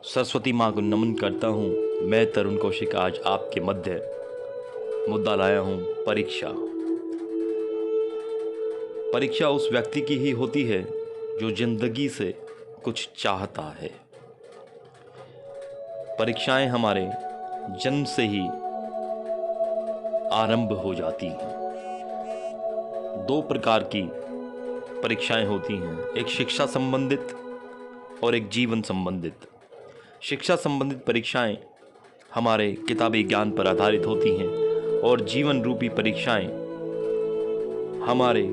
सरस्वती माँ को नमन करता हूँ। मैं तरुण कौशिक आज आपके मध्य मुद्दा लाया हूँ परीक्षा। परीक्षा उस व्यक्ति की ही होती है जो जिंदगी से कुछ चाहता है। परीक्षाएं हमारे जन्म से ही आरंभ हो जाती हैं। दो प्रकार की परीक्षाएं होती हैं, एक शिक्षा संबंधित और एक जीवन संबंधित। शिक्षा संबंधित परीक्षाएं हमारे किताबी ज्ञान पर आधारित होती हैं और जीवन रूपी परीक्षाएं हमारे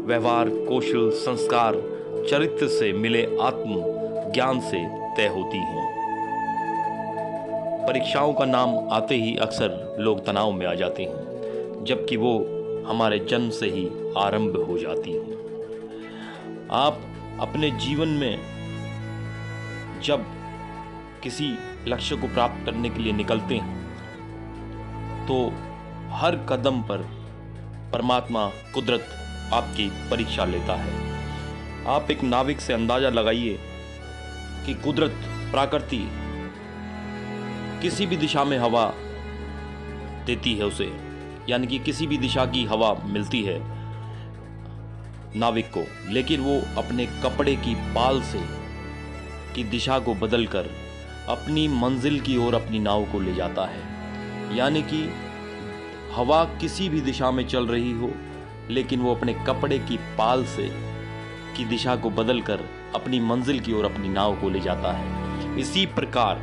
व्यवहार, कौशल, संस्कार, चरित्र से मिले आत्म ज्ञान से तय होती हैं। परीक्षाओं का नाम आते ही अक्सर लोग तनाव में आ जाते हैं, जबकि वो हमारे जन्म से ही आरंभ हो जाती हैं। आप अपने जीवन में जब किसी लक्ष्य को प्राप्त करने के लिए निकलते हैं तो हर कदम पर परमात्मा, कुदरत आपकी परीक्षा लेता है। आप एक नाविक से अंदाजा लगाइए कि कुदरत, प्रकृति किसी भी दिशा में हवा देती है उसे, यानी कि किसी भी दिशा की हवा मिलती है नाविक को, लेकिन वो अपने कपड़े की पाल से की दिशा को बदलकर अपनी मंजिल की ओर अपनी नाव को ले जाता है। यानी कि हवा किसी भी दिशा में चल रही हो, लेकिन वो अपने कपड़े की पाल से की दिशा को बदलकर अपनी मंजिल की ओर अपनी नाव को ले जाता है। इसी प्रकार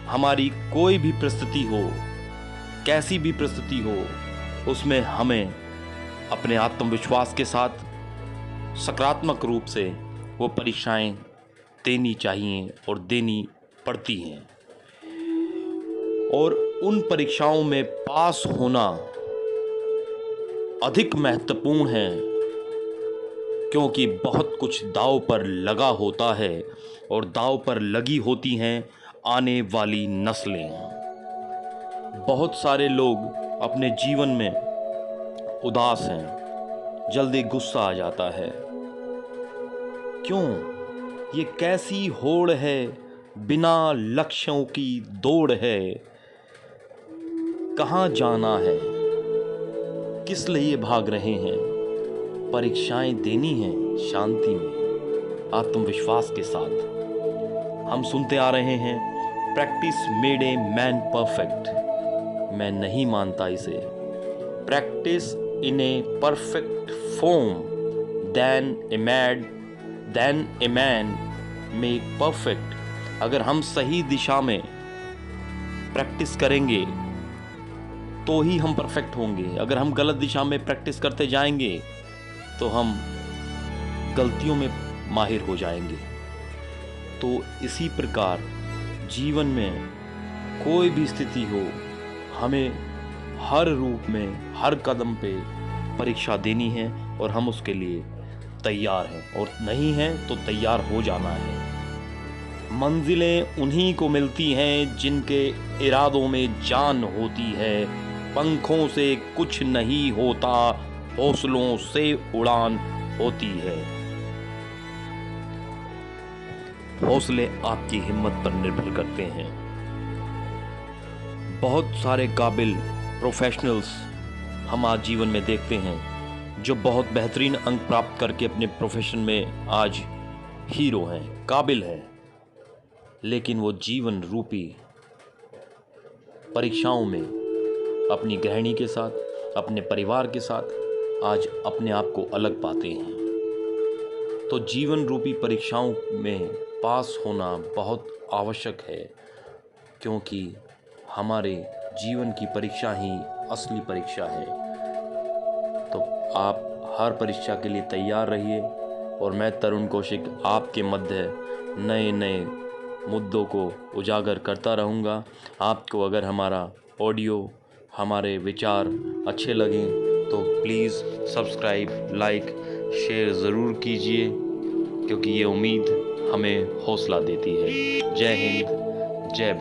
हमारी कोई भी परिस्थिति हो, कैसी भी परिस्थिति हो, उसमें हमें अपने आत्मविश्वास के साथ सकारात्मक रूप से वो परीक्षाएं देनी चाहिए और देनी पड़ती हैं। और उन परीक्षाओं में पास होना अधिक महत्वपूर्ण है, क्योंकि बहुत कुछ दांव पर लगा होता है और दांव पर लगी होती हैं आने वाली नस्लें। बहुत सारे लोग अपने जीवन में उदास हैं, जल्दी गुस्सा आ जाता है। क्यों? ये कैसी होड़ है, बिना लक्ष्यों की दौड़ है। कहाँ जाना है, किस लिए भाग रहे हैं? परीक्षाएं देनी हैं शांति में, आत्मविश्वास के साथ। हम सुनते आ रहे हैं practice made a man perfect. मैं नहीं मानता इसे। Practice in a perfect form then a man make perfect. अगर हम सही दिशा में प्रैक्टिस करेंगे तो ही हम परफेक्ट होंगे। अगर हम गलत दिशा में प्रैक्टिस करते जाएंगे तो हम गलतियों में माहिर हो जाएंगे। तो इसी प्रकार जीवन में कोई भी स्थिति हो, हमें हर रूप में, हर कदम पे परीक्षा देनी है और हम उसके लिए तैयार हैं, और नहीं हैं तो तैयार हो जाना है। मंजिलें उन्हीं को मिलती हैं जिनके इरादों में जान होती है। पंखों से कुछ नहीं होता, हौसलों से उड़ान होती है। हौसले आपकी हिम्मत पर निर्भर करते हैं। बहुत सारे काबिल प्रोफेशनल्स हम आज जीवन में देखते हैं जो बहुत बेहतरीन अंक प्राप्त करके अपने प्रोफेशन में आज हीरो हैं, काबिल हैं, लेकिन वो जीवन रूपी परीक्षाओं में अपनी गृहिणी के साथ, अपने परिवार के साथ आज अपने आप को अलग पाते हैं। तो जीवन रूपी परीक्षाओं में पास होना बहुत आवश्यक है, क्योंकि हमारे जीवन की परीक्षा ही असली परीक्षा है। तो आप हर परीक्षा के लिए तैयार रहिए, और मैं तरुण कौशिक आपके मध्य नए नए मुद्दों को उजागर करता रहूँगा। आपको अगर हमारा ऑडियो, हमारे विचार अच्छे लगें तो प्लीज़ सब्सक्राइब, लाइक, शेयर ज़रूर कीजिए, क्योंकि ये उम्मीद हमें हौसला देती है। जय हिंद, जय भारत।